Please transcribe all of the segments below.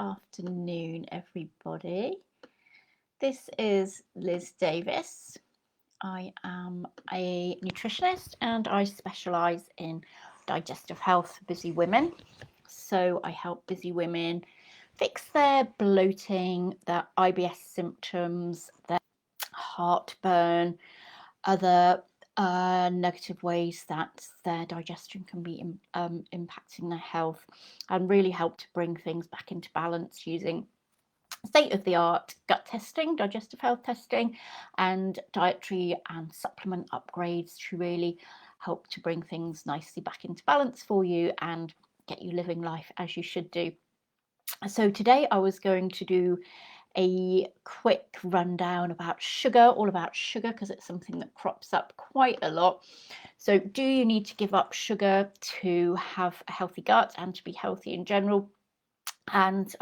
afternoon, everybody. This is Liz Davis. I am a nutritionist and I specialise in digestive health for busy women. So I help busy women fix their bloating, their IBS symptoms, their heartburn, other negative ways that their digestion can be impacting their health, and really help to bring things back into balance using state-of-the-art gut testing, digestive health testing, and dietary and supplement upgrades to really help to bring things nicely back into balance for you and get you living life as you should do. So today I was going to do a quick rundown about sugar, all about sugar, because it's something that crops up quite a lot. So do you need to give up sugar to have a healthy gut and to be healthy in general? And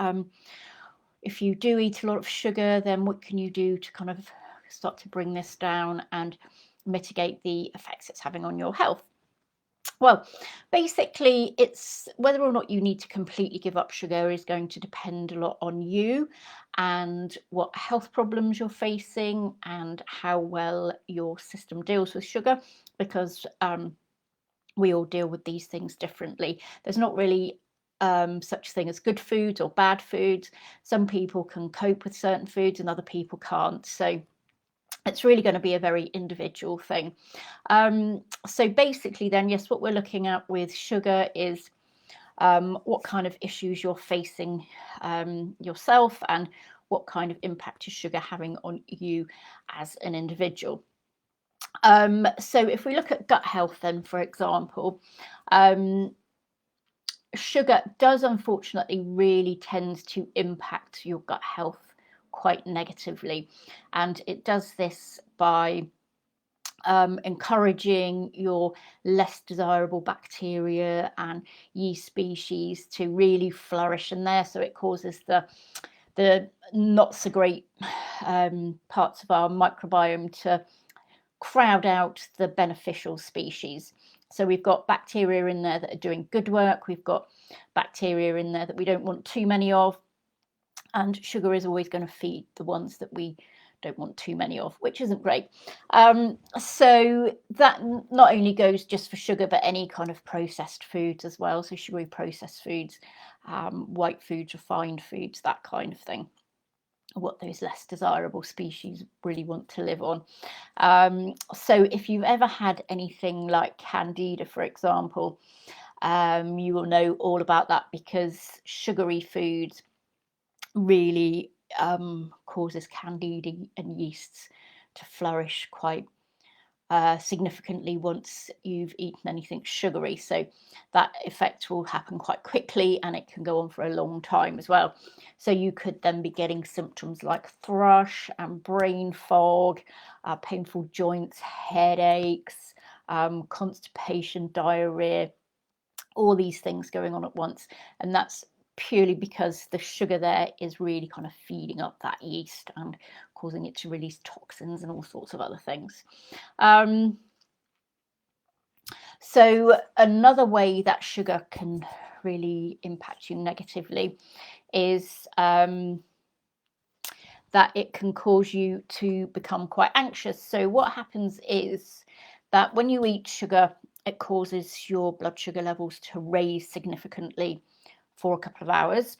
if you do eat a lot of sugar, then what can you do to kind of start to bring this down and mitigate the effects it's having on your health? Well, basically, it's whether or not you need to completely give up sugar is going to depend a lot on you and what health problems you're facing and how well your system deals with sugar, because we all deal with these things differently. There's not really such thing as good foods or bad foods. Some people can cope with certain foods and other people can't. So it's really going to be a very individual thing. So basically then, yes, what we're looking at with sugar is what kind of issues you're facing yourself and what kind of impact is sugar having on you as an individual. So if we look at gut health then, for example, sugar does unfortunately really tends to impact your gut health quite negatively, and it does this by encouraging your less desirable bacteria and yeast species to really flourish in there. So it causes the not so great parts of our microbiome to crowd out the beneficial species. So we've got bacteria in there that are doing good work. We've got bacteria in there that we don't want too many of. And sugar is always going to feed the ones that we don't want too many of, which isn't great. So that not only goes just for sugar, but any kind of processed foods as well. So sugary processed foods, white foods, refined foods, that kind of thing, what those less desirable species really want to live on. So if you've ever had anything like candida, for example, you will know all about that, because sugary foods really causes candida and yeasts to flourish quite significantly once you've eaten anything sugary. So that effect will happen quite quickly, and it can go on for a long time as well. So you could then be getting symptoms like thrush and brain fog, painful joints, headaches, constipation, diarrhea, all these things going on at once. And that's purely because the sugar there is really kind of feeding up that yeast and causing it to release toxins and all sorts of other things. So another way that sugar can really impact you negatively is that it can cause you to become quite anxious. So what happens is that when you eat sugar, it causes your blood sugar levels to raise significantly for a couple of hours.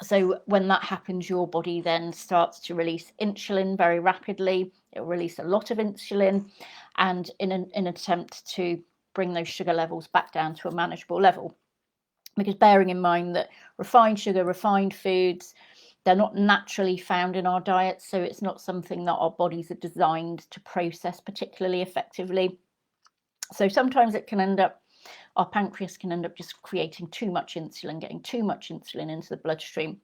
So when that happens, your body then starts to release insulin very rapidly. It will release a lot of insulin, and in an attempt to bring those sugar levels back down to a manageable level. Because bearing in mind that refined sugar, refined foods, they're not naturally found in our diets, so it's not something that our bodies are designed to process particularly effectively. So sometimes it can end up, our pancreas can end up just creating too much insulin, getting too much insulin into the bloodstream,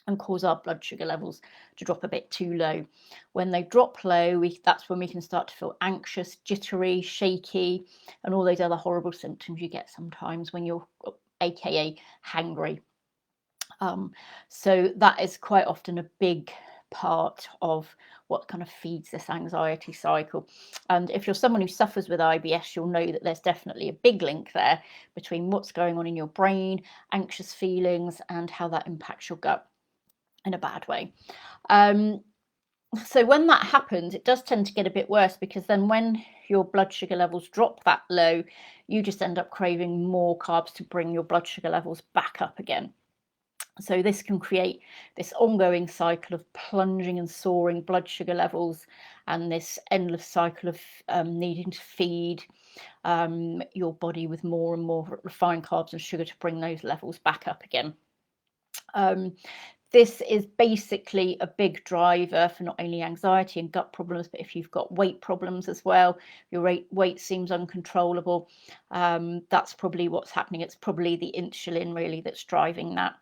and cause our blood sugar levels to drop a bit too low. When they drop low, that's when we can start to feel anxious, jittery, shaky, and all those other horrible symptoms you get sometimes when you're AKA hangry. So that is quite often a big part of what kind of feeds this anxiety cycle. And if you're someone who suffers with IBS, you'll know that there's definitely a big link there between what's going on in your brain, anxious feelings, and how that impacts your gut in a bad way. So when that happens, it does tend to get a bit worse, because then when your blood sugar levels drop that low, you just end up craving more carbs to bring your blood sugar levels back up again. So this can create this ongoing cycle of plunging and soaring blood sugar levels, and this endless cycle of needing to feed your body with more and more refined carbs and sugar to bring those levels back up again. This is basically a big driver for not only anxiety and gut problems, but if you've got weight problems as well, your weight seems uncontrollable, that's probably what's happening. It's probably the insulin really that's driving that.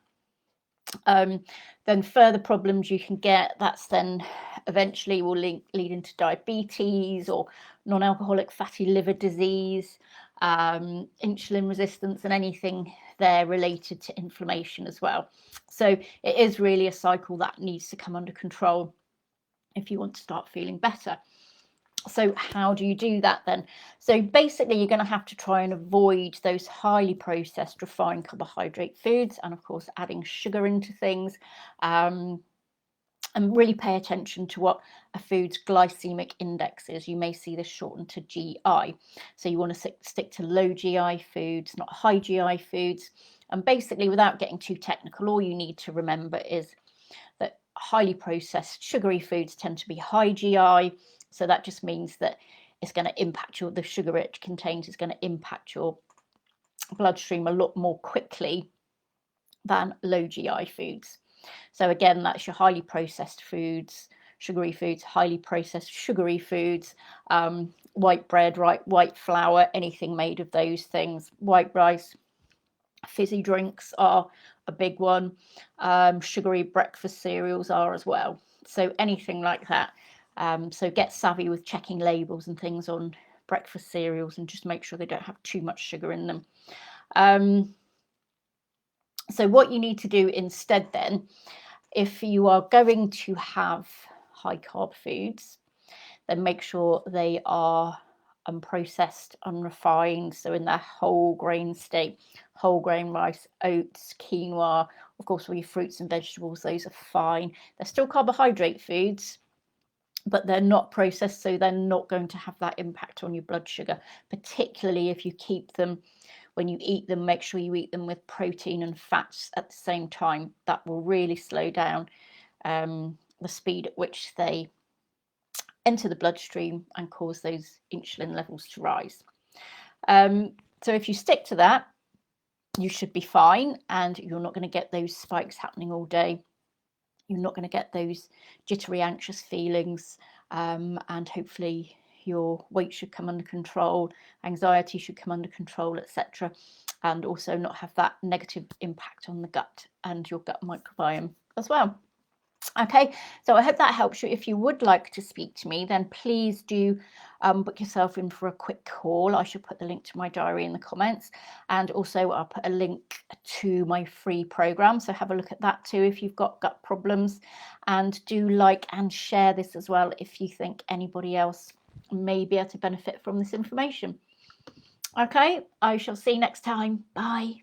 Then further problems you can get, that's then eventually will lead into diabetes or non-alcoholic fatty liver disease, insulin resistance, and anything there related to inflammation as well. So it is really a cycle that needs to come under control if you want to start feeling better. So how do you do that then? So basically you're going to have to try and avoid those highly processed refined carbohydrate foods, and of course adding sugar into things, and really pay attention to what a food's glycemic index is. You may see this shortened to GI. So you want to stick to low GI foods, not high GI foods. And basically, without getting too technical, all you need to remember is that highly processed sugary foods tend to be high GI. So that just means that it's going to impact the sugar it contains is going to impact your bloodstream a lot more quickly than low GI foods. So again, that's your highly processed foods, sugary foods, highly processed sugary foods, white bread, white flour, anything made of those things, white rice. Fizzy drinks are a big one. Sugary breakfast cereals are as well. So anything like that. So get savvy with checking labels and things on breakfast cereals, and just make sure they don't have too much sugar in them. So what you need to do instead then, if you are going to have high carb foods, then make sure they are unprocessed, unrefined, so in their whole grain state, whole grain rice, oats, quinoa, of course all your fruits and vegetables, those are fine. They're still carbohydrate foods, but they're not processed, so they're not going to have that impact on your blood sugar, particularly if you keep them, when you eat them, make sure you eat them with protein and fats at the same time. That will really slow down the speed at which they enter the bloodstream and cause those insulin levels to rise. So if you stick to that, you should be fine, and you're not going to get those spikes happening all day. You're not going to get those jittery, anxious feelings, and hopefully your weight should come under control, anxiety should come under control, etc., and also not have that negative impact on the gut and your gut microbiome as well. Okay, so I hope that helps you. If you would like to speak to me, then please do book yourself in for a quick call. I should put the link to my diary in the comments, and also I'll put a link to my free program, so have a look at that too if you've got gut problems. And do like and share this as well if you think anybody else may be able to benefit from this information. Okay, I shall see you next time. Bye.